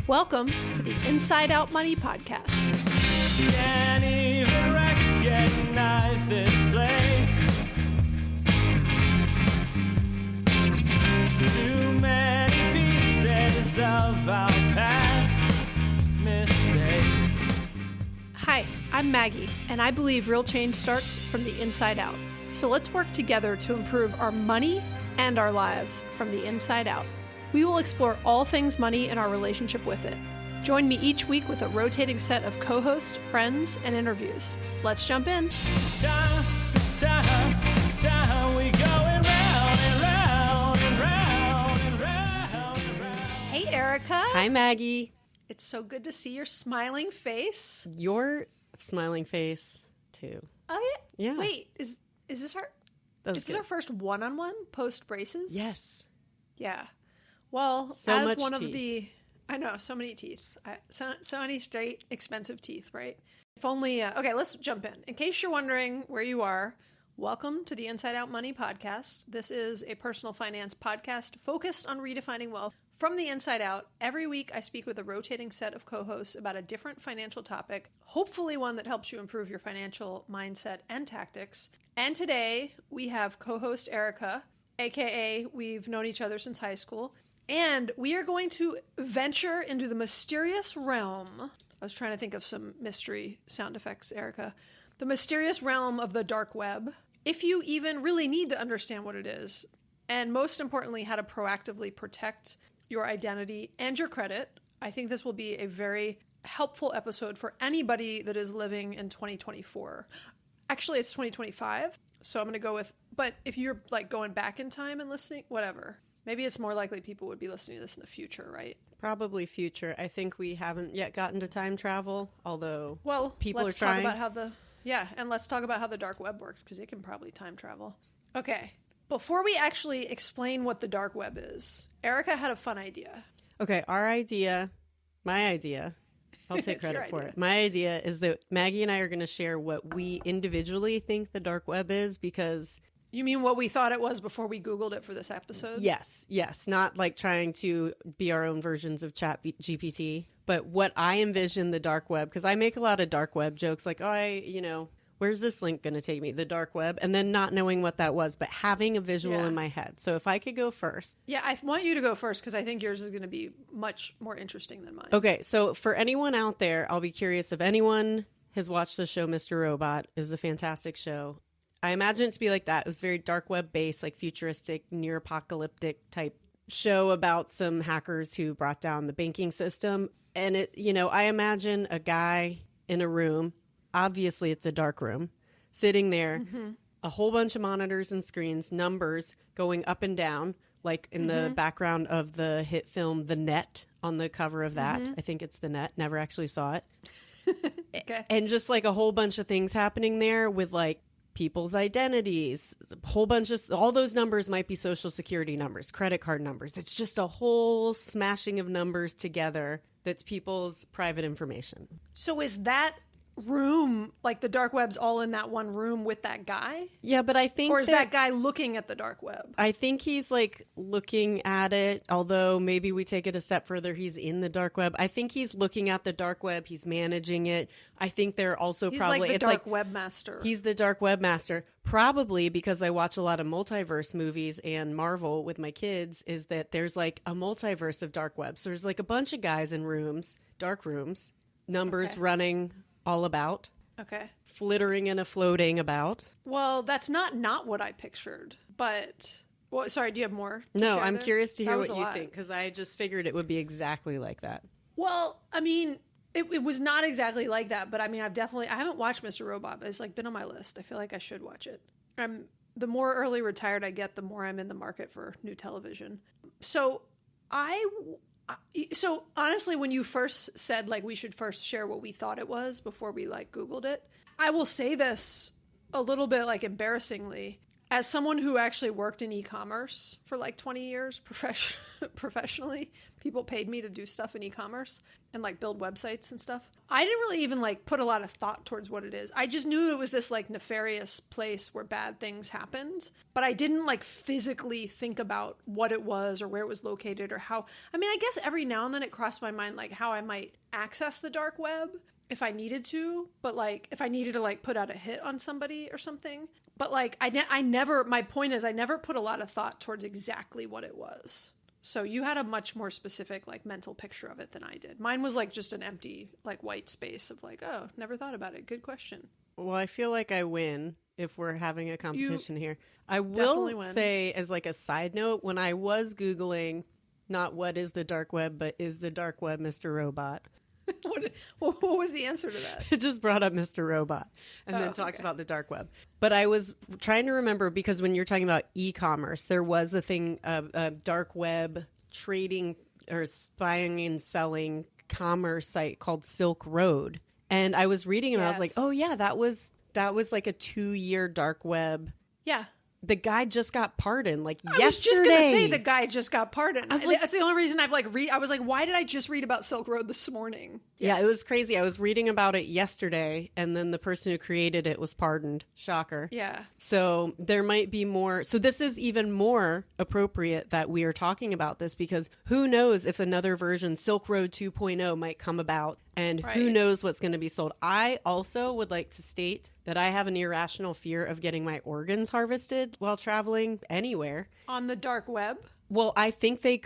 Welcome to the Inside Out Money Podcast. Can't even recognize this place. Too many pieces of our past mistakes. Hi, I'm Maggie, and I believe real change starts from the inside out. So let's work together to improve our money and our lives from the inside out. We will explore all things money and our relationship with it. Join me each week with a rotating set of co-hosts, friends, and interviews. Let's jump in. It's time, we going round and round and round and round and round. Hey, Erica. Hi, Maggie. It's so good to see your smiling face. Your smiling face, too. Oh, yeah? Yeah. Wait, is this our first one-on-one post-braces? Yes. Yeah. Well, So as much one teeth. of the... I know, so many teeth. So many straight, expensive teeth, right? If only... okay, let's jump in. In case you're wondering where you are, welcome to the Inside Out Money Podcast. This is a personal finance podcast focused on redefining wealth from the inside out. Every week, I speak with a rotating set of co-hosts about a different financial topic, hopefully one that helps you improve your financial mindset and tactics. And today, we have co-host Erica, aka we've known each other since high school, and we are going to venture into the mysterious realm. I was trying to think of some mystery sound effects, Erica. The mysterious realm of the dark web, if you even really need to understand what it is, and most importantly, how to proactively protect your identity and your credit. I think this will be a very helpful episode for anybody that is living in 2024. Actually, it's 2025, so I'm going to go with, but if you're like going back in time and listening, whatever. Maybe it's more likely people would be listening to this in the future, right? Probably future. I think we haven't yet gotten to time travel, although people let's are trying. Talk about and let's talk about how the dark web works, because it can probably time travel. Okay, before we actually explain what the dark web is, Erica had a fun idea. Okay, my idea, I'll take credit for idea. it. My idea is that Maggie and I are going to share what we individually think the dark web is, because... You mean what we thought it was before we Googled it for this episode? Yes. Not like trying to be our own versions of Chat GPT, but what I envision the dark web, because I make a lot of dark web jokes like, where's this link going to take me? The dark web. And then not knowing what that was, but having a visual in my head. So if I could go first. Yeah, I want you to go first, because I think yours is going to be much more interesting than mine. Okay. So for anyone out there, I'll be curious if anyone has watched the show Mr. Robot. It was a fantastic show. I imagine it to be like that. It was very dark web based, like futuristic, near apocalyptic type show about some hackers who brought down the banking system. And I imagine a guy in a room, obviously it's a dark room, sitting there, a whole bunch of monitors and screens, numbers going up and down, like in the background of the hit film The Net on the cover of that. I think it's The Net. Never actually saw it. Okay. And just like a whole bunch of things happening there with like people's identities, a whole bunch of, all those numbers might be social security numbers, credit card numbers. It's just a whole smashing of numbers together that's people's private information. So is that room, like the dark web's all in that one room with that guy? Yeah, but I think... Or is that guy looking at the dark web? I think he's like looking at it, although maybe we take it a step further. He's in the dark web. I think he's looking at the dark web. He's managing it. I think they're also He's probably... like the it's dark like, webmaster. He's the dark webmaster. Probably because I watch a lot of multiverse movies and Marvel with my kids, is that there's like a multiverse of dark web. So there's like a bunch of guys in rooms, dark rooms, numbers running all about. Okay. Flittering and floating about. Well, that's not what I pictured, but... Well, sorry, do you have more? No, I'm there? curious to hear That what was a you lot. think, because I just figured it would be exactly like that. Well, I mean, it was not exactly like that, but I mean, I haven't watched Mr. Robot, but it's like been on my list. I feel like I should watch it. The more early retired I get, the more I'm in the market for new television. So honestly, when you first said like we should first share what we thought it was before we like Googled it, I will say this a little bit like embarrassingly. as someone who actually worked in e-commerce for like 20 years professionally, people paid me to do stuff in e-commerce and like build websites and stuff. I didn't really even like put a lot of thought towards what it is. I just knew it was this like nefarious place where bad things happened, but I didn't like physically think about what it was or where it was located or how. I mean, I guess every now and then it crossed my mind like how I might access the dark web if I needed to, but like if I needed to like put out a hit on somebody or something. But like I never, my point is I never put a lot of thought towards exactly what it was. So you had a much more specific like mental picture of it than I did. Mine was like just an empty like white space of like, oh, never thought about it. Good question. Well, I feel like I win if we're having a competition here. I will say as like a side note, when I was Googling not what is the dark web, but is the dark web Mr. Robot? What was the answer to that? It just brought up Mr. Robot and then talked about the dark web. But I was trying to remember because when you're talking about e-commerce, there was a thing, a dark web trading or spying and selling commerce site called Silk Road. And I was reading and I was like, oh yeah, that was like a 2-year dark web. Yeah. The guy just got pardoned yesterday. I was just going to say the guy just got pardoned. I was like, that's the only reason I've I was like, why did I just read about Silk Road this morning? Yes. Yeah, it was crazy. I was reading about it yesterday and then the person who created it was pardoned. Shocker. Yeah. So there might be more. So this is even more appropriate that we are talking about this because who knows if another version, Silk Road 2.0 might come about and who knows what's going to be sold. I also would like to state that I have an irrational fear of getting my organs harvested while traveling anywhere. On the dark web? Well, I think they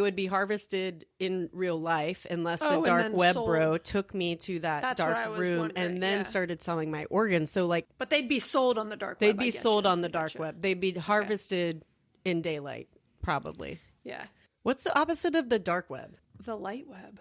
would be harvested in real life unless the dark web bro took me to that dark room and then started selling my organs. So but they'd be sold on the dark web. They'd be sold on the dark web. They'd be harvested in daylight, probably. Yeah. What's the opposite of the dark web? The light web.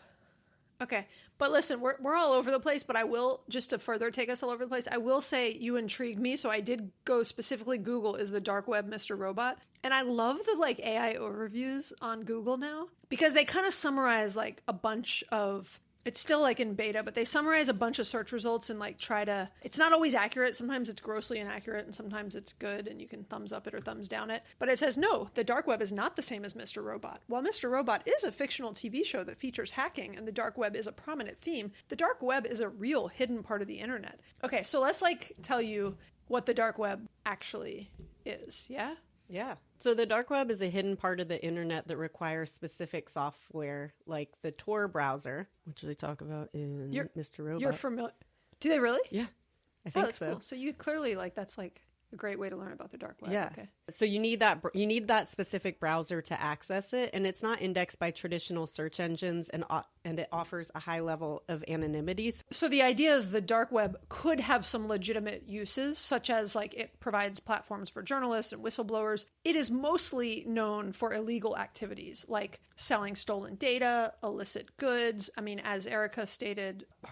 Okay, but listen, we're all over the place, but I will, just to further take us all over the place, I will say you intrigued me, so I did go specifically Google, is the dark web Mr. Robot? And I love the AI overviews on Google now, because they kind of summarize a bunch of, it's still in beta, but they summarize a bunch of search results and try to, it's not always accurate. Sometimes it's grossly inaccurate and sometimes it's good and you can thumbs up it or thumbs down it. But it says, no, the dark web is not the same as Mr. Robot. While Mr. Robot is a fictional TV show that features hacking and the dark web is a prominent theme, the dark web is a real hidden part of the internet. Okay, so let's tell you what the dark web actually is, yeah? Yeah. So the dark web is a hidden part of the internet that requires specific software like the Tor browser, which they talk about in Mr. Robot. You're familiar? Do they really? Yeah. I think that's so. Cool. So you clearly that's a great way to learn about the dark web. Yeah. Okay. So you need that specific browser to access it, and it's not indexed by traditional search engines, and it offers a high level of anonymity. So the idea is the dark web could have some legitimate uses, such as it provides platforms for journalists and whistleblowers. It is mostly known for illegal activities like selling stolen data, illicit goods. I mean, as Erica stated, not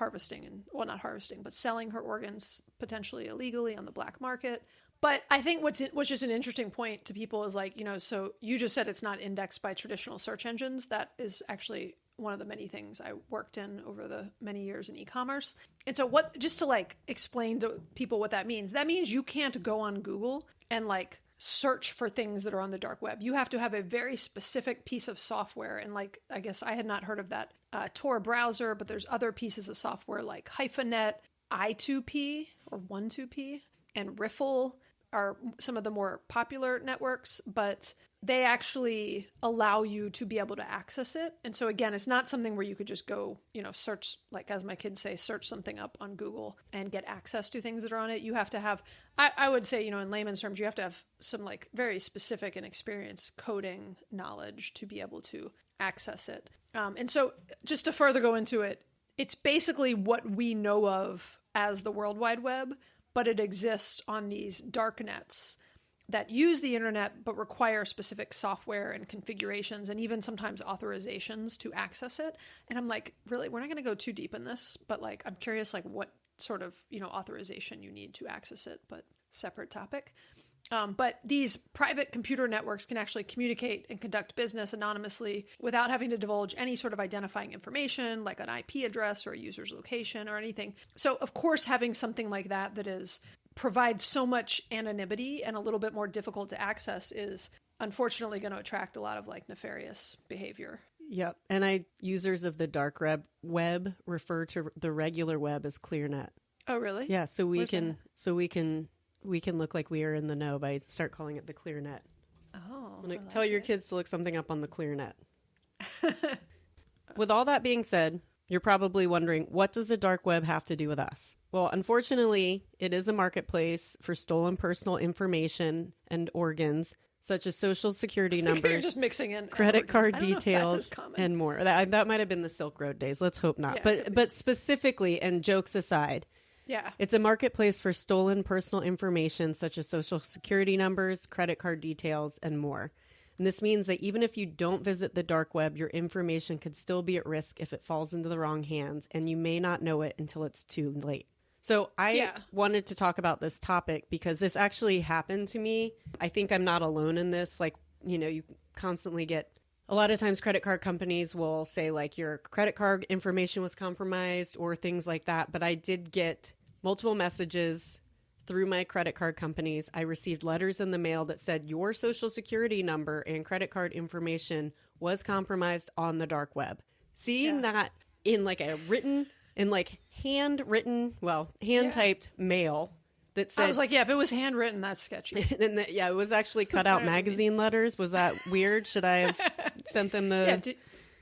harvesting, but selling her organs potentially illegally on the black market. But I think what's just an interesting point to people is so you just said it's not indexed by traditional search engines. That is actually one of the many things I worked in over the many years in e-commerce. And so just to explain to people what that means you can't go on Google and search for things that are on the dark web. You have to have a very specific piece of software. And I guess I had not heard of that Tor browser, but there's other pieces of software like Hyphanet, I2P or 12P, and Riffle are some of the more popular networks, but they actually allow you to be able to access it. And so again, it's not something where you could just go, search, as my kids say, search something up on Google and get access to things that are on it. You have to have, I would say, in layman's terms, you have to have some very specific and experienced coding knowledge to be able to access it. And so just to further go into it, it's basically what we know of as the World Wide Web, but it exists on these dark nets that use the internet but require specific software and configurations and even sometimes authorizations to access it. And I'm really, we're not going to go too deep in this, but I'm curious what sort of, authorization you need to access it, but separate topic. But these private computer networks can actually communicate and conduct business anonymously without having to divulge any sort of identifying information like an IP address or a user's location or anything. So, of course, having something like that is provides so much anonymity and a little bit more difficult to access is unfortunately going to attract a lot of like nefarious behavior. Yep. And users of the dark web refer to the regular web as ClearNet. Oh, really? Yeah, so we can look like we are in the know by start calling it the ClearNet. Oh. Tell your kids to look something up on the ClearNet. With all that being said, you're probably wondering, what does the dark web have to do with us? Well, unfortunately, it is a marketplace for stolen personal information and organs, such as social security You're numbers, just mixing in credit card I don't know if that's details, as common. and more. That might have been the Silk Road days. Let's hope not. Yeah, But specifically, and jokes aside, Yeah. it's a marketplace for stolen personal information such as social security numbers, credit card details, and more. And this means that even if you don't visit the dark web, your information could still be at risk if it falls into the wrong hands, and you may not know it until it's too late. So I wanted to talk about this topic because this actually happened to me. I think I'm not alone in this. Like, you constantly get, a lot of times credit card companies will say like your credit card information was compromised or things like that. But I did get multiple messages through my credit card companies. I received letters in the mail that said your social security number and credit card information was compromised on the dark web. Seeing that in like hand typed mail that said, I was like, yeah, if it was handwritten, that's sketchy. and it was actually cut out magazine letters. Was that weird? Should I have sent them the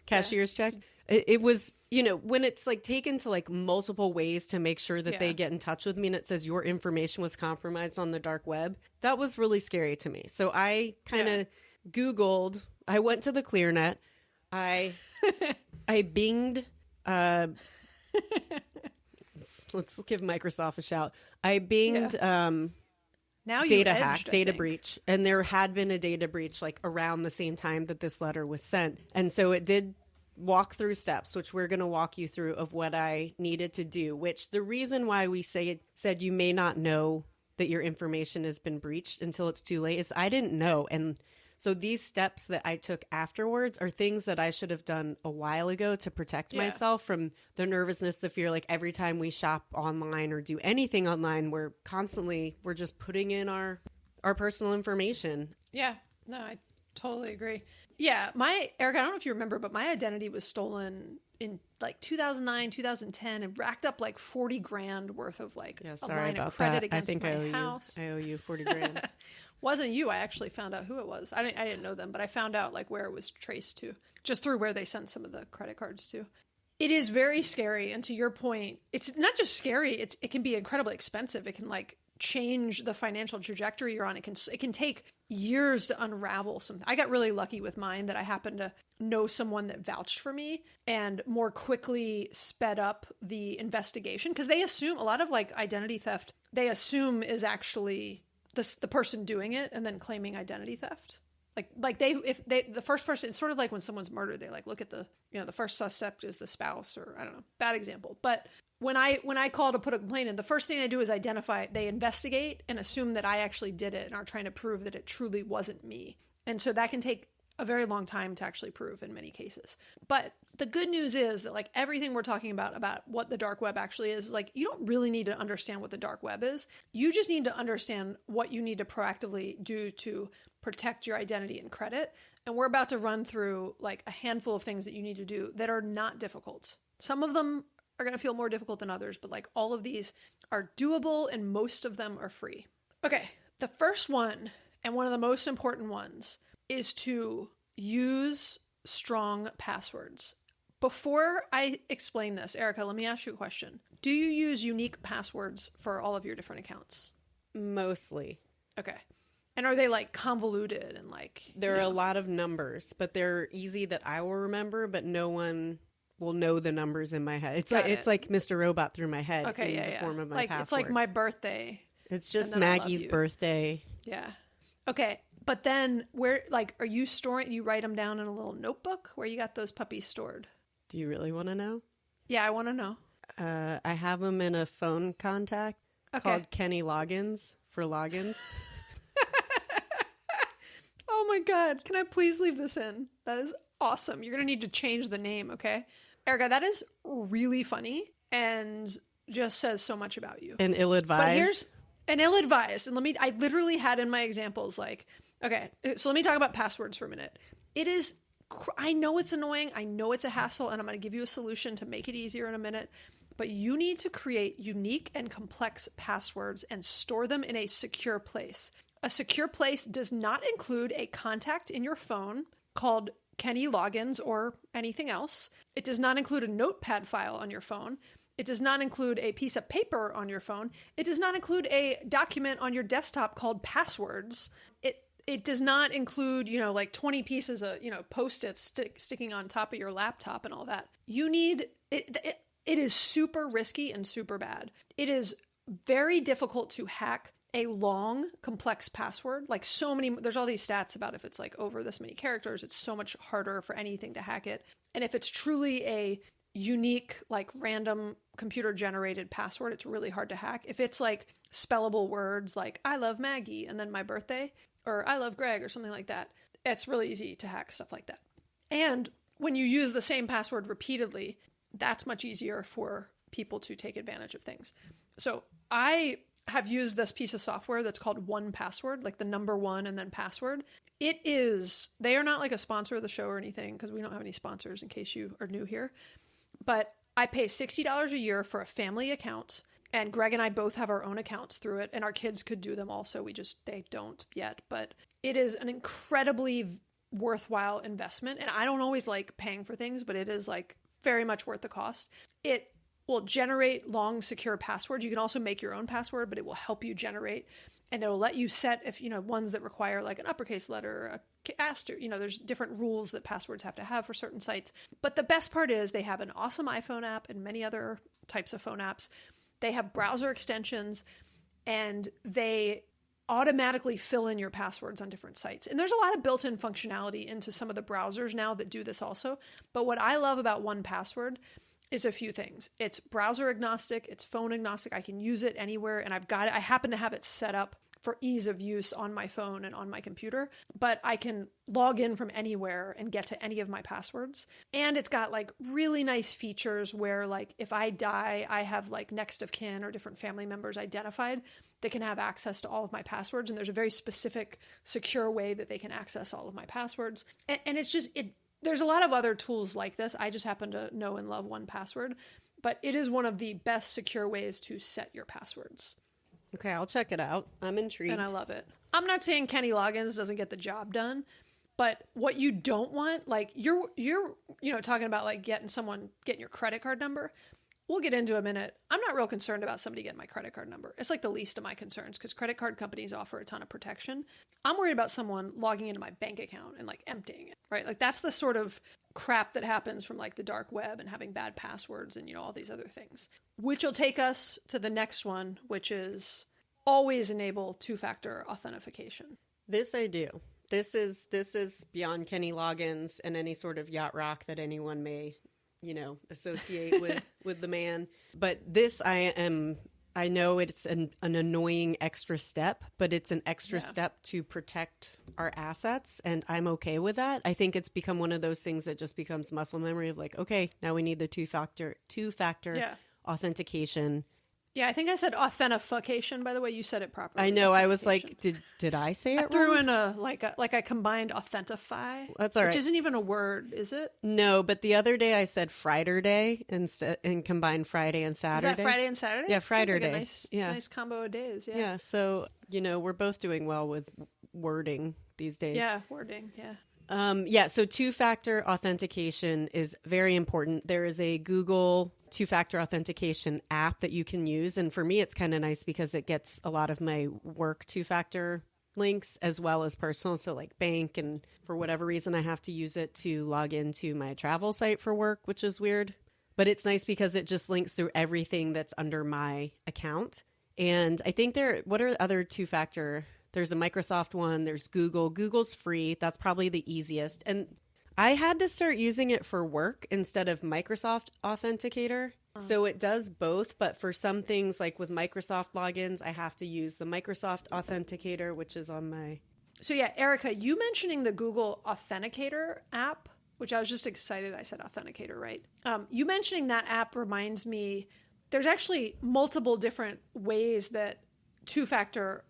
cashier's check? It was, when it's like taken to like multiple ways to make sure that they get in touch with me, and it says your information was compromised on the dark web. That was really scary to me. So I kind of Googled, I went to the ClearNet. I binged, let's give Microsoft a shout. I binged Now data hack, data breach, and there had been a data breach like around the same time that this letter was sent. And so it did walk through steps, which we're going to walk you through, of what I needed to do, which the reason why we said you may not know that your information has been breached until it's too late is I didn't know. And so these steps that I took afterwards are things that I should have done a while ago to protect myself from the nervousness, the fear. Like every time we shop online or do anything online, we're just putting in our personal information. Yeah, no, I totally agree. Yeah, Erica, I don't know if you remember, but my identity was stolen in like 2009, 2010, and racked up like 40 grand worth of like a line of credit against my house. I owe you 40 grand. Wasn't you. I actually found out who it was. I didn't know them, but I found out like where it was traced to, just through where they sent some of the credit cards to. It is very scary. And to your point, it's not just scary. It can be incredibly expensive. It can like change the financial trajectory you're on. It can take years to unravel something. I got really lucky with mine that I happened to know someone that vouched for me and more quickly sped up the investigation, because they assume a lot of like identity theft, they assume is actually the person doing it and then claiming identity theft. The first person, it's sort of like when someone's murdered, they like look at the first suspect is the spouse, or I don't know, bad example. But when I call to put a complaint in, the first thing they do is they investigate and assume that I actually did it and are trying to prove that it truly wasn't me. And so that can take a very long time to actually prove in many cases. But the good news is that like everything we're talking about what the dark web actually is like, you don't really need to understand what the dark web is. You just need to understand what you need to proactively do to protect your identity and credit. And we're about to run through like a handful of things that you need to do that are not difficult. Some of them are going to feel more difficult than others, but like all of these are doable and most of them are free. Okay. The first one, and one of the most important ones, is to use strong passwords. Before I explain this, Erica, let me ask you a question. Do you use unique passwords for all of your different accounts? Mostly. Okay. And are they like convoluted and like... There are a lot of numbers, but they're easy that I will remember, but no one will know the numbers in my head. It's like Mr. Robot through my head in the form of my password. It's like my birthday. It's just Maggie's birthday. Yeah. Okay. But then are you you write them down in a little notebook? Where you got those puppies stored? Do you really want to know? Yeah, I want to know. I have them in a phone contact called Kenny Loggins for logins. Oh my God. Can I please leave this in? That is awesome. You're going to need to change the name, okay? Erica, that is really funny and just says so much about you. And ill-advised. and ill-advised. And I literally had in my examples, like, okay, so let me talk about passwords for a minute. I know it's annoying. I know it's a hassle, and I'm going to give you a solution to make it easier in a minute. But you need to create unique and complex passwords and store them in a secure place. A secure place does not include a contact in your phone called Kenny Logins or anything else. It does not include a notepad file on your phone. It does not include a piece of paper on your phone. It does not include a document on your desktop called passwords. It does not include, like 20 pieces of, Post-its sticking on top of your laptop and all that. You need it. It is super risky and super bad. It is very difficult to hack a long, complex password. Like there's all these stats about if it's like over this many characters, it's so much harder for anything to hack it. And if it's truly a unique, like random computer generated password, it's really hard to hack. If it's like spellable words like I love Maggie and then my birthday, or I love Greg or something like that, it's really easy to hack stuff like that. And when you use the same password repeatedly, that's much easier for people to take advantage of things. So I have used this piece of software that's called 1Password, like the number 1 and then password. They are not like a sponsor of the show or anything, because we don't have any sponsors in case you are new here. But I pay $60 a year for a family account, and Greg and I both have our own accounts through it, and our kids could do them also. They don't yet, but it is an incredibly worthwhile investment. And I don't always like paying for things, but it is like very much worth the cost. It will generate long, secure passwords. You can also make your own password, but it will help you generate, and it'll let you set if, ones that require like an uppercase letter, a asterisk, there's different rules that passwords have to have for certain sites. But the best part is they have an awesome iPhone app and many other types of phone apps. They have browser extensions, and they automatically fill in your passwords on different sites. And there's a lot of built-in functionality into some of the browsers now that do this also. But what I love about 1Password is a few things. It's browser agnostic, it's phone agnostic. I can use it anywhere, and I happen to have it set up for ease of use on my phone and on my computer, but I can log in from anywhere and get to any of my passwords. And it's got like really nice features where like if I die, I have like next of kin or different family members identified that can have access to all of my passwords. And there's a very specific, secure way that they can access all of my passwords. And it's just, there's a lot of other tools like this. I just happen to know and love 1Password, but it is one of the best secure ways to set your passwords. Okay, I'll check it out. I'm intrigued. And I love it. I'm not saying Kenny Loggins doesn't get the job done, but what you don't want, like you're talking about like getting your credit card number. We'll get into a minute. I'm not real concerned about somebody getting my credit card number. It's like the least of my concerns because credit card companies offer a ton of protection. I'm worried about someone logging into my bank account and like emptying it, right? Like that's the sort of crap that happens from like the dark web and having bad passwords and all these other things, which will take us to the next one, which is always enable two-factor authentication. This I do. This is beyond Kenny Loggins and any sort of yacht rock that anyone may associate with the man. But this I know it's an annoying extra step, but it's an extra step to protect our assets, and I'm okay with that. I think it's become one of those things that just becomes muscle memory of like, okay, now we need the two-factor authentication. Yeah, I think I said authentication, by the way. You said it properly. I know. I was like, did I say it wrong? I threw in I combined authentify. That's all right. Which isn't even a word, is it? No, but the other day I said Friday Day and combined Friday and Saturday. Is that Friday and Saturday? Yeah, Friday Day. Nice combo of days. Yeah. Yeah. So, we're both doing well with wording these days. Yeah, wording. Yeah. So two-factor authentication is very important. There is a Google two-factor authentication app that you can use. And for me, it's kind of nice because it gets a lot of my work two-factor links as well as personal. So like bank, and for whatever reason, I have to use it to log into my travel site for work, which is weird. But it's nice because it just links through everything that's under my account. And I think what are other two-factor? There's a Microsoft one. There's Google. Google's free. That's probably the easiest. And I had to start using it for work instead of Microsoft Authenticator. So it does both. But for some things, like with Microsoft logins, I have to use the Microsoft Authenticator, which is on my... So yeah, Erica, you mentioning the Google Authenticator app, which I was just excited I said Authenticator, right? You mentioning that app reminds me, there's actually multiple different ways that two-factor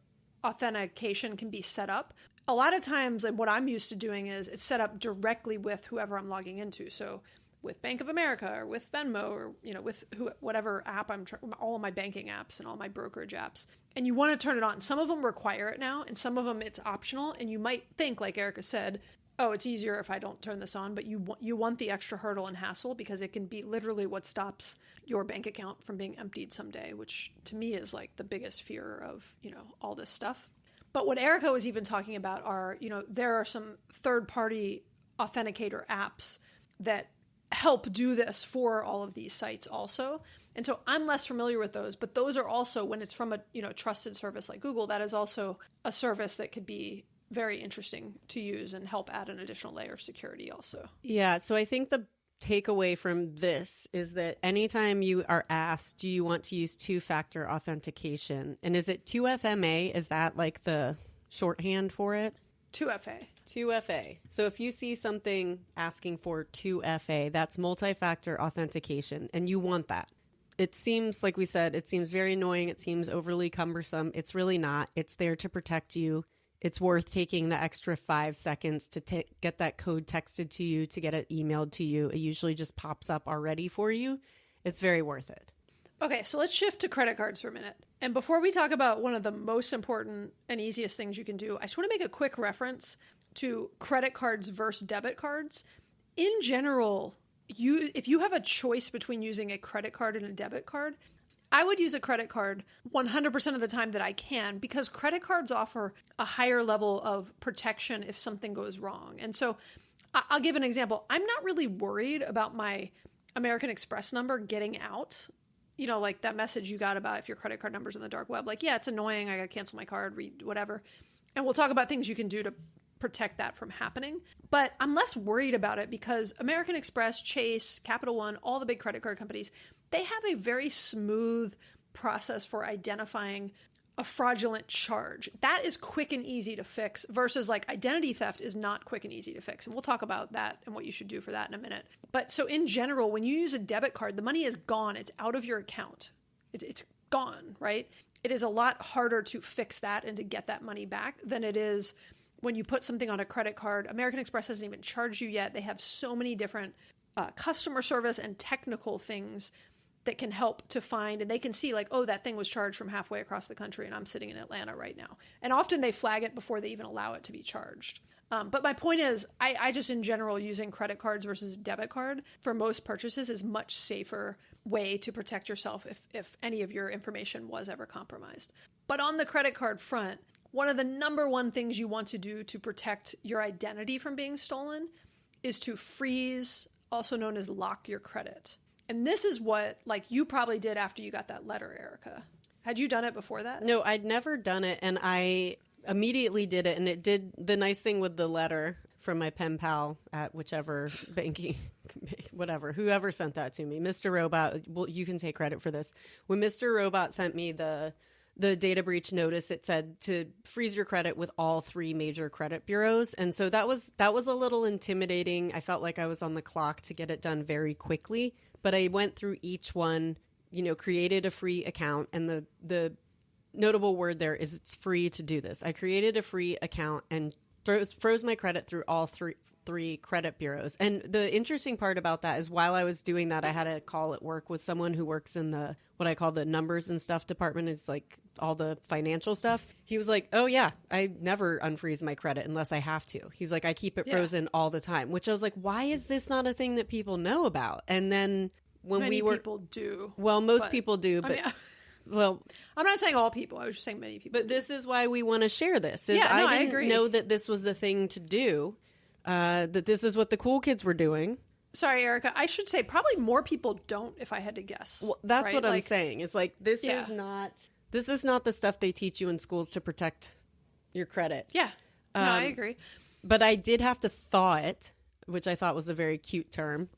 authentication can be set up. A lot of times, like, what I'm used to doing is it's set up directly with whoever I'm logging into. So with Bank of America or with Venmo or, with whatever app all of my banking apps and all my brokerage apps. And you want to turn it on. Some of them require it now, and some of them it's optional. And you might think, like Erica said, oh, it's easier if I don't turn this on. But you want the extra hurdle and hassle because it can be literally what stops your bank account from being emptied someday, which to me is like the biggest fear of, all this stuff. But what Erica was even talking about are, there are some third-party authenticator apps that help do this for all of these sites also. And so I'm less familiar with those, but those are also, when it's from a, trusted service like Google, that is also a service that could be very interesting to use and help add an additional layer of security also. Yeah. So I think the takeaway from this is that anytime you are asked, do you want to use two-factor authentication? And is it 2FMA? Is that like the shorthand for it? 2FA. 2FA. So if you see something asking for 2FA, that's multi-factor authentication, and you want that. It seems, like we said, it seems very annoying. It seems overly cumbersome. It's really not. It's there to protect you. It's worth taking the extra 5 seconds to get that code texted to you, to get it emailed to you. It usually just pops up already for you. It's very worth it. Okay, so let's shift to credit cards for a minute. And before we talk about one of the most important and easiest things you can do, I just want to make a quick reference to credit cards versus debit cards. In general, if you have a choice between using a credit card and a debit card, I would use a credit card 100% of the time that I can, because credit cards offer a higher level of protection if something goes wrong. And so I'll give an example. I'm not really worried about my American Express number getting out. Like that message you got about if your credit card number's in the dark web. Like, yeah, it's annoying. I got to cancel my card, read whatever. And we'll talk about things you can do to protect that from happening. But I'm less worried about it because American Express, Chase, Capital One, all the big credit card companies, they have a very smooth process for identifying a fraudulent charge. That is quick and easy to fix versus like identity theft is not quick and easy to fix. And we'll talk about that and what you should do for that in a minute. But so in general, when you use a debit card, the money is gone. It's out of your account. It's gone, right? It is a lot harder to fix that and to get that money back than it is when you put something on a credit card. American Express hasn't even charged you yet. They have so many different customer service and technical things that can help to find, and they can see like, oh, that thing was charged from halfway across the country and I'm sitting in Atlanta right now. And often they flag it before they even allow it to be charged. But my point is, I just in general using credit cards versus debit card for most purchases is much safer way to protect yourself if any of your information was ever compromised. But on the credit card front, one of the number one things you want to do to protect your identity from being stolen is to freeze, also known as lock your credit. And this is what, like, you probably did after you got that letter, Erica. Had you done it before that? No, I'd never done it, and I immediately did it, and it did the nice thing with the letter from my pen pal at whichever banking, whatever, whoever sent that to me. Mr. Robot, well, you can take credit for this. When Mr. Robot sent me the data breach notice, it said to freeze your credit with all 3 major credit bureaus. And so that was a little intimidating. I felt like I was on the clock to get it done very quickly. But I went through each one, created a free account. And the notable word there is it's free to do this. I created a free account and froze my credit through all three credit bureaus. And the interesting part about that is while I was doing that, I had a call at work with someone who works in the what I call the numbers and stuff department. It's like all the financial stuff. He was like, oh yeah, I never unfreeze my credit unless I have to. He's like, I keep it frozen all the time, which I was like, why is this not a thing that people know about? And then when many people do. Well, most people do, but well, I'm not saying all people. I was just saying many people. But this is why we want to share this. I didn't agree. know that this was the thing to do. That this is what the cool kids were doing. Sorry, Erica. I should say probably more people don't, if I had to guess. Well, that's right? what I'm saying. It's like this is not the stuff they teach you in schools to protect your credit. Yeah. No, I agree. But I did have to thaw it, which I thought was a very cute term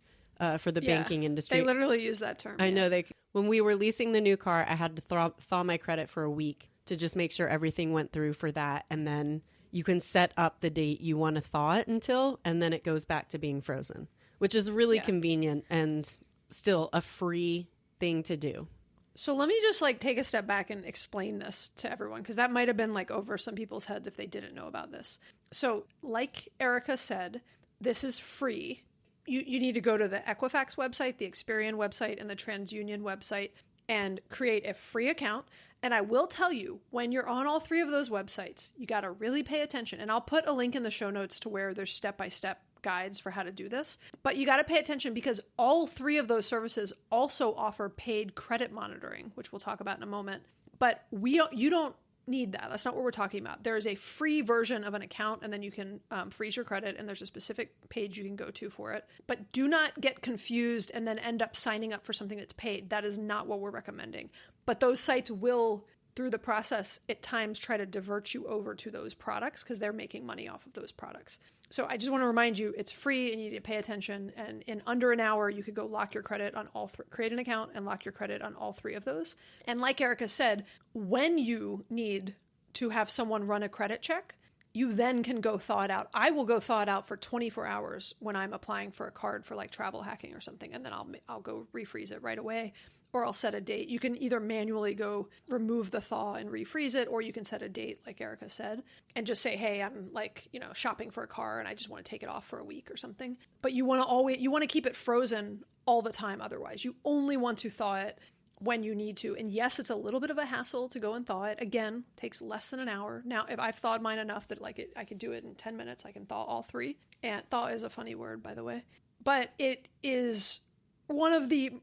for the banking industry. They literally use that term. I know when we were leasing the new car, I had to thaw my credit for a week to just make sure everything went through for that, and then you can set up the date you want to thaw it until, and then it goes back to being frozen, which is really convenient and still a free thing to do. So let me just like take a step back and explain this to everyone, because that might have been like over some people's heads if they didn't know about this. So like Erica said, this is free. You need to go to the Equifax website, the Experian website, and the TransUnion website and create a free account. And I will tell you, when you're on all three of those websites, you got to really pay attention. And I'll put a link in the show notes to where there's step-by-step guides for how to do this. But you got to pay attention because all three of those services also offer paid credit monitoring, which we'll talk about in a moment. But you don't need that. That's not what we're talking about. There is a free version of an account, and then you can freeze your credit, and there's a specific page you can go to for it. But do not get confused and then end up signing up for something that's paid. That is not what we're recommending. But those sites will, through the process, at times try to divert you over to those products because they're making money off of those products. So I just want to remind you, it's free and you need to pay attention. And in under an hour, you could go lock your credit on all three, create an account and lock your credit on all three of those. And like Erica said, when you need to have someone run a credit check, you then can go thaw it out. I will go thaw it out for 24 hours when I'm applying for a card for like travel hacking or something. And then I'll go refreeze it right away. Or I'll set a date. You can either manually go remove the thaw and refreeze it, or you can set a date, like Erica said, and just say, hey, I'm like, shopping for a car and I just want to take it off for a week or something. But you want to keep it frozen all the time otherwise. You only want to thaw it when you need to. And yes, it's a little bit of a hassle to go and thaw it. Again, takes less than an hour. Now, if I've thawed mine enough that I could do it in 10 minutes, I can thaw all three. And thaw is a funny word, by the way. But it is one of the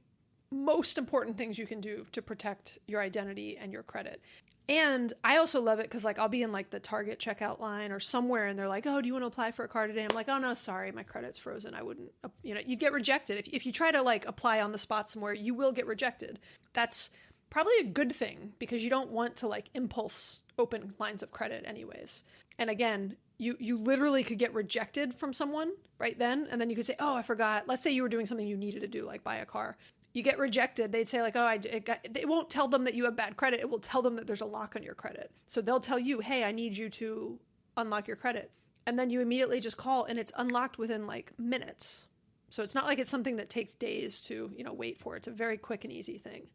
most important things you can do to protect your identity and your credit. And I also love it because like I'll be in like the Target checkout line or somewhere and they're like, oh, do you want to apply for a card today? I'm like, oh no, sorry, my credit's frozen. I wouldn't, you'd get rejected. If you try to like apply on the spot somewhere, you will get rejected. That's probably a good thing because you don't want to like impulse open lines of credit anyways. And again, you literally could get rejected from someone right then. And then you could say, oh, I forgot. Let's say you were doing something you needed to do, like buy a car. You get rejected, they'd say like, oh, it won't tell them that you have bad credit. It will tell them that there's a lock on your credit. So they'll tell you, hey, I need you to unlock your credit. And then you immediately just call and it's unlocked within like minutes. So it's not like it's something that takes days to, wait for. It's a very quick and easy thing.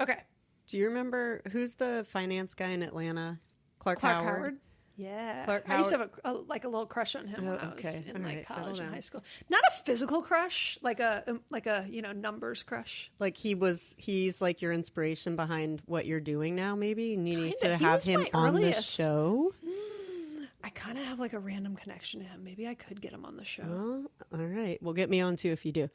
Okay. Do you remember who's the finance guy in Atlanta? Clark Howard? Yeah. I used to have a little crush on him when I was in college and high school. Not a physical crush, like a numbers crush. Like he's like your inspiration behind what you're doing now, maybe? And you need to have him on the show? I kind of have like a random connection to him. Maybe I could get him on the show. Well, all right. Well, get me on too if you do.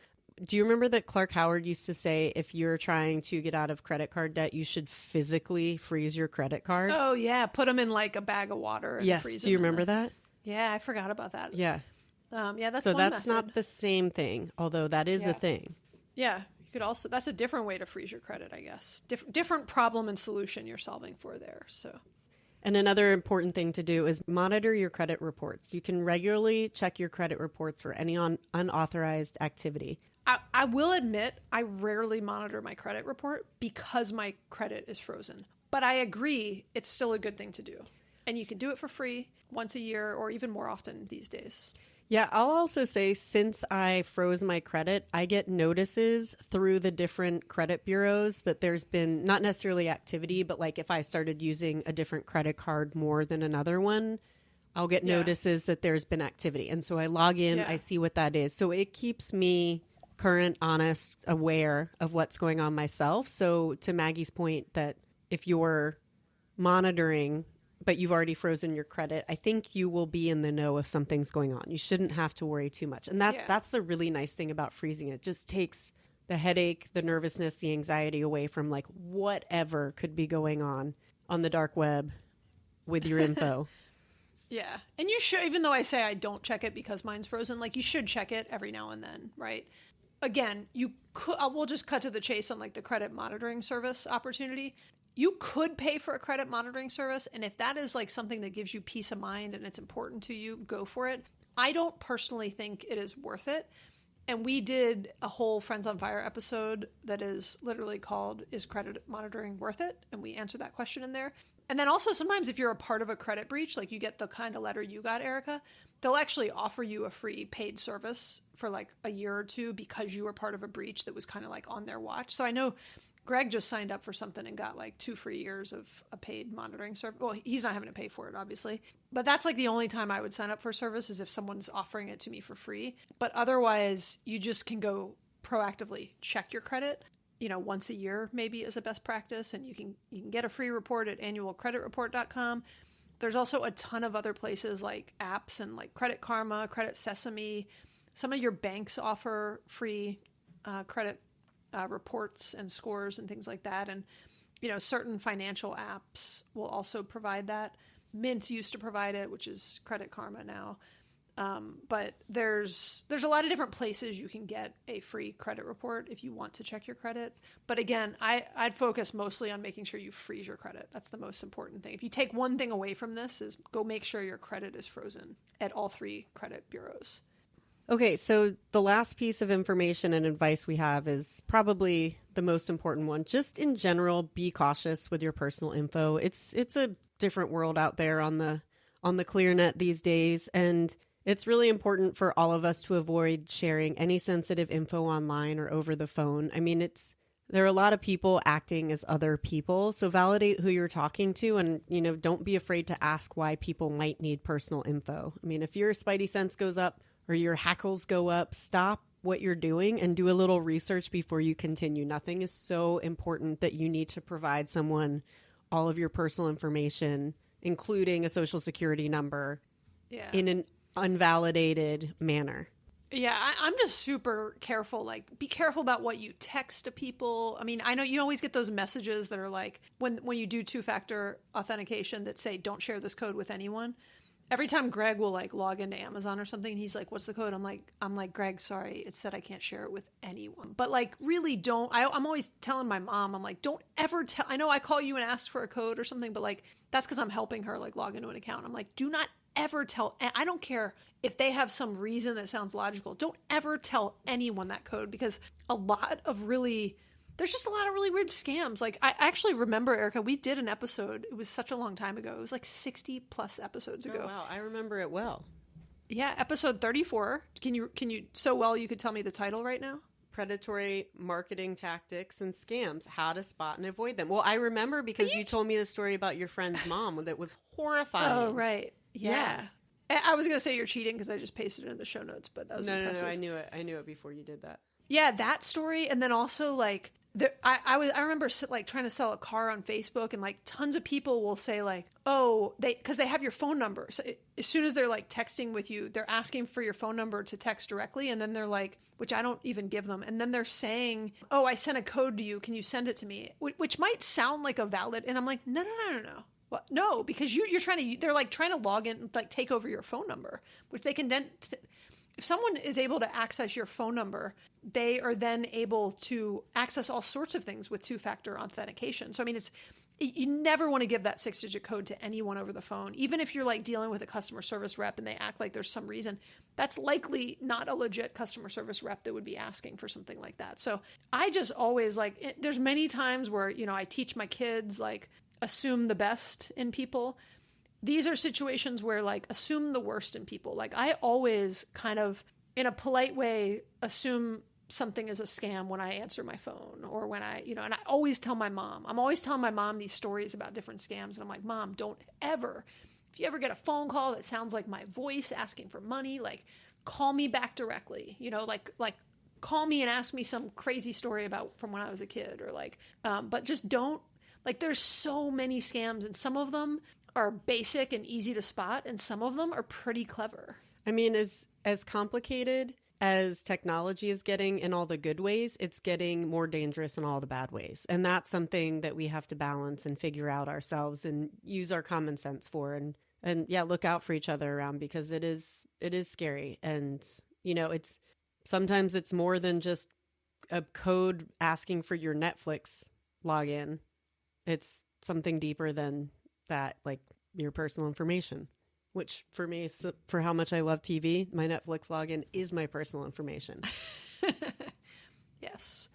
Do you remember that Clark Howard used to say if you're trying to get out of credit card debt, you should physically freeze your credit card? Oh, yeah. Put them in like a bag of water and freeze them. Do you remember that? Yeah, I forgot about that. Yeah. That's so one that's method. Not the same thing, although that is a thing. Yeah. You could also, that's a different way to freeze your credit, I guess. Different problem and solution you're solving for there. So. And another important thing to do is monitor your credit reports. You can regularly check your credit reports for any unauthorized activity. I will admit I rarely monitor my credit report because my credit is frozen. But I agree it's still a good thing to do. And you can do it for free once a year or even more often these days. Yeah, I'll also say since I froze my credit, I get notices through the different credit bureaus that there's been not necessarily activity, but like if I started using a different credit card more than another one, I'll get notices that there's been activity. And so I log in, I see what that is. So it keeps me current, honest, aware of what's going on myself. So to Maggie's point that if you're monitoring but you've already frozen your credit, I think you will be in the know if something's going on. You shouldn't have to worry too much. And that's the really nice thing about freezing it. It just takes the headache, the nervousness, the anxiety away from like whatever could be going on the dark web with your info. Yeah. And you should, even though I say I don't check it because mine's frozen, like you should check it every now and then, right? Again, we'll just cut to the chase on like the credit monitoring service opportunity. You could pay for a credit monitoring service, and if that is like something that gives you peace of mind and it's important to you, go for it. I don't personally think it is worth it. And we did a whole Friends on Fire episode that is literally called, Is Credit Monitoring Worth It? And we answered that question in there. And then also sometimes if you're a part of a credit breach, like you get the kind of letter you got, Erica, they'll actually offer you a free paid service for like a year or two because you were part of a breach that was kind of like on their watch. So I know Greg just signed up for something and got like 2 free years of a paid monitoring service. Well, he's not having to pay for it, obviously. But that's like the only time I would sign up for a service is if someone's offering it to me for free. But otherwise, you just can go proactively check your credit. Once a year maybe is a best practice, and you can get a free report at annualcreditreport.com. There's also a ton of other places like apps and like Credit Karma, Credit Sesame. Some of your banks offer free credit reports and scores and things like that. And, certain financial apps will also provide that. Mint used to provide it, which is Credit Karma now. But there's a lot of different places you can get a free credit report if you want to check your credit. But again, I'd focus mostly on making sure you freeze your credit. That's the most important thing. If you take one thing away from this is go make sure your credit is frozen at all 3 credit bureaus. Okay, so the last piece of information and advice we have is probably the most important one. Just in general, be cautious with your personal info. It's a different world out there on the ClearNet these days, and it's really important for all of us to avoid sharing any sensitive info online or over the phone. I mean, there are a lot of people acting as other people, so validate who you're talking to, and don't be afraid to ask why people might need personal info. I mean, if your spidey sense goes up or your hackles go up, stop what you're doing and do a little research before you continue. Nothing is so important that you need to provide someone all of your personal information, including a social security number, in an unvalidated manner. Yeah, I'm just super careful. Like, be careful about what you text to people. I mean, I know you always get those messages that are like, when you do 2-factor authentication that say, don't share this code with anyone. Every time Greg will like log into Amazon or something, he's like, what's the code? I'm like, Greg, sorry, it said I can't share it with anyone. But like, really don't. I'm always telling my mom, I'm like, don't ever tell. I know I call you and ask for a code or something, but like, that's because I'm helping her like log into an account. I'm like, do not ever tell. I don't care if they have some reason that sounds logical. Don't ever tell anyone that code, because there's just a lot of really weird scams. Like, I actually remember, Erica, we did an episode. It was such a long time ago. It was like 60 plus episodes ago. Oh, wow. I remember it well. Yeah. Episode 34. Can you so well you could tell me the title right now? Predatory marketing tactics and scams, how to spot and avoid them. Well, I remember because you told me the story about your friend's mom that was horrifying. Oh, right. Yeah. I was going to say you're cheating because I just pasted it in the show notes, but that was impressive. No, I knew it. I knew it before you did that. Yeah, that story. And then also like, I remember like trying to sell a car on Facebook, and like tons of people will say like, oh, because they have your phone number. So as soon as they're like texting with you, they're asking for your phone number to text directly. And then they're like, which I don't even give them. And then they're saying, oh, I sent a code to you. Can you send it to me? Which might sound like a valid. And I'm like, no. Well, no, because they're like trying to log in, like take over your phone number, which they can then, if someone is able to access your phone number, they are then able to access all sorts of things with 2-factor authentication. So, I mean, you never want to give that 6-digit code to anyone over the phone. Even if you're like dealing with a customer service rep and they act like there's some reason, that's likely not a legit customer service rep that would be asking for something like that. So I just always there's many times where, I teach my kids, like, assume the best in people. These are situations where like assume the worst in people. Like, I always kind of in a polite way assume something is a scam when I answer my phone, or when and I always tell my mom. I'm always telling my mom these stories about different scams, and I'm like, Mom, don't ever, if you ever get a phone call that sounds like my voice asking for money, like call me back directly. Like call me and ask me some crazy story from when I was a kid, or like but just don't. Like, there's so many scams, and some of them are basic and easy to spot, and some of them are pretty clever. I mean, as complicated as technology is getting in all the good ways, it's getting more dangerous in all the bad ways. And that's something that we have to balance and figure out ourselves and use our common sense for. And yeah, look out for each other around, because it is scary. And, sometimes it's more than just a code asking for your Netflix login. It's something deeper than that, like your personal information, which for me, for how much I love TV, my Netflix login is my personal information. Yes.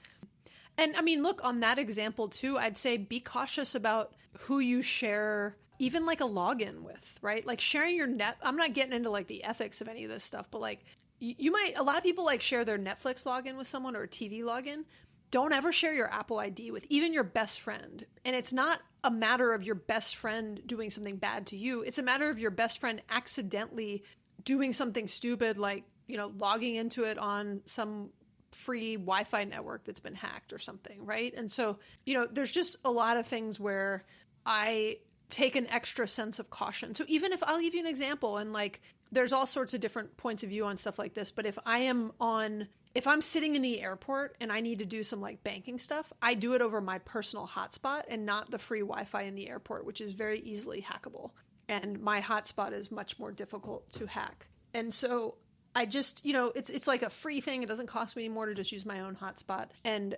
And I mean, look, on that example too, I'd say be cautious about who you share even like a login with, right? Like sharing your I'm not getting into like the ethics of any of this stuff, but like you might, a lot of people like share their Netflix login with someone or a TV login. Don't ever share your Apple ID with even your best friend. And it's not a matter of your best friend doing something bad to you. It's a matter of your best friend accidentally doing something stupid, like, you know, logging into it on some free Wi-Fi network that's been hacked or something, right? And so, you know, there's just a lot of things where I take an extra sense of caution. So even if, I'll give you an example, and like, there's all sorts of different points of view on stuff like this, but if I'm sitting in the airport and I need to do some like banking stuff, I do it over my personal hotspot and not the free Wi-Fi in the airport, which is very easily hackable. And my hotspot is much more difficult to hack. And so I just, you know, it's like a free thing. It doesn't cost me any more to just use my own hotspot. And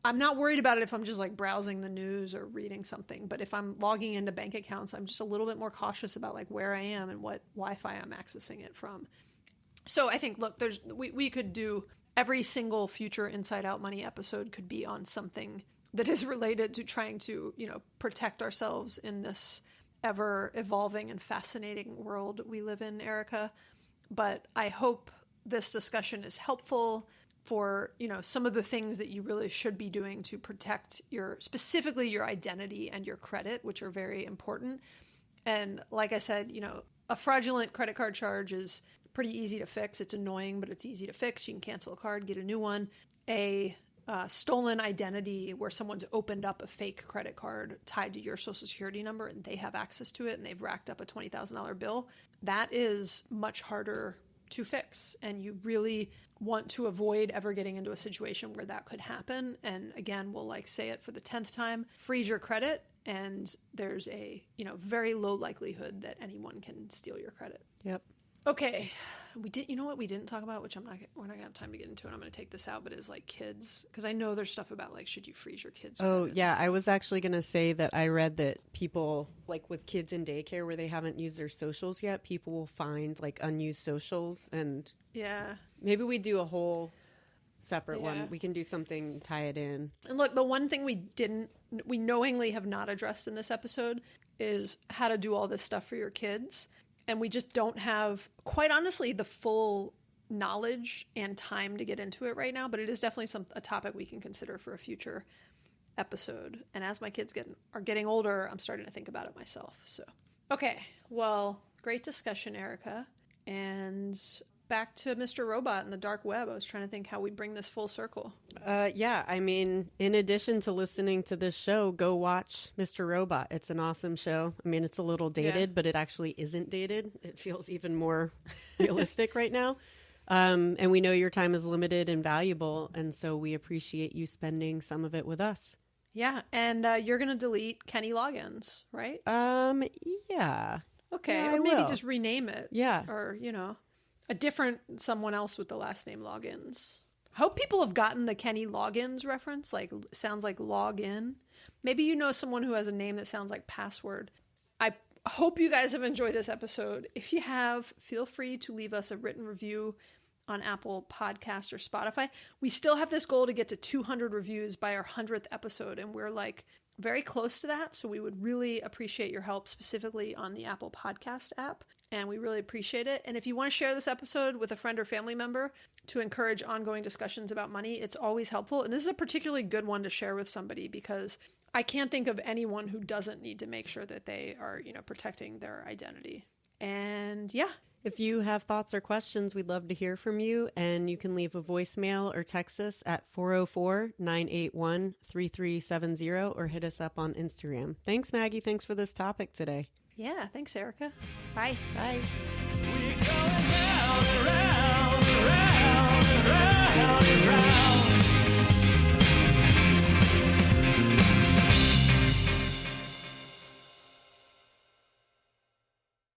I'm not worried about it if I'm just like browsing the news or reading something. But if I'm logging into bank accounts, I'm just a little bit more cautious about like where I am and what Wi-Fi I'm accessing it from. So I think, look, we could do every single future Inside Out Money episode could be on something that is related to trying to, you know, protect ourselves in this ever evolving and fascinating world we live in, Erica. But I hope this discussion is helpful for, you know, some of the things that you really should be doing to protect specifically your identity and your credit, which are very important. And like I said, you know, a fraudulent credit card charge is pretty easy to fix. It's annoying, but it's easy to fix. You can cancel a card, get a new one. A stolen identity where someone's opened up a fake credit card tied to your social security number and they have access to it and they've racked up a $20,000 bill, that is much harder to fix. And you really want to avoid ever getting into a situation where that could happen. And again, we'll like say it for the 10th time, freeze your credit. And there's a, you know, very low likelihood that anyone can steal your credit. Yep. Okay. You know what we didn't talk about, which we're not going to have time to get into, and I'm going to take this out, but is like kids. Because I know there's stuff about like, should you freeze your kids? Oh, yeah. I was actually going to say that I read that people, like with kids in daycare where they haven't used their socials yet, people will find like unused socials. And yeah, maybe we do a whole separate one. We can do something, tie it in. And look, the one thing we knowingly have not addressed in this episode is how to do all this stuff for your kids. And we just don't have, quite honestly, the full knowledge and time to get into it right now. But it is definitely a topic we can consider for a future episode. And as my kids are getting older, I'm starting to think about it myself. So, okay. Well, great discussion, Erica. And back to Mr. Robot and the dark web. I was trying to think how we bring this full circle. Yeah, I mean, in addition to listening to this show, go watch Mr. Robot. It's an awesome show. I mean, it's a little dated, but it actually isn't dated. It feels even more realistic right now. And we know your time is limited and valuable, and so we appreciate you spending some of it with us. Yeah, and you're going to delete Kenny Loggins, right? Yeah. Okay, yeah, or maybe will. just rename it. Yeah. Or, you know, a different someone else with the last name Loggins. I hope people have gotten the Kenny Loggins reference, like sounds like log in. Maybe you know someone who has a name that sounds like password. I hope you guys have enjoyed this episode. If you have, feel free to leave us a written review on Apple Podcasts or Spotify. We still have this goal to get to 200 reviews by our 100th episode, and we're like very close to that. So we would really appreciate your help, specifically on the Apple Podcast app. And we really appreciate it. And if you want to share this episode with a friend or family member to encourage ongoing discussions about money, it's always helpful. And this is a particularly good one to share with somebody because I can't think of anyone who doesn't need to make sure that they are, you know, protecting their identity. And yeah. If you have thoughts or questions, we'd love to hear from you. And you can leave a voicemail or text us at 404-981-3370 or hit us up on Instagram. Thanks, Maggie. Thanks for this topic today. Yeah, thanks, Erica. Bye. Bye. We're going round and round.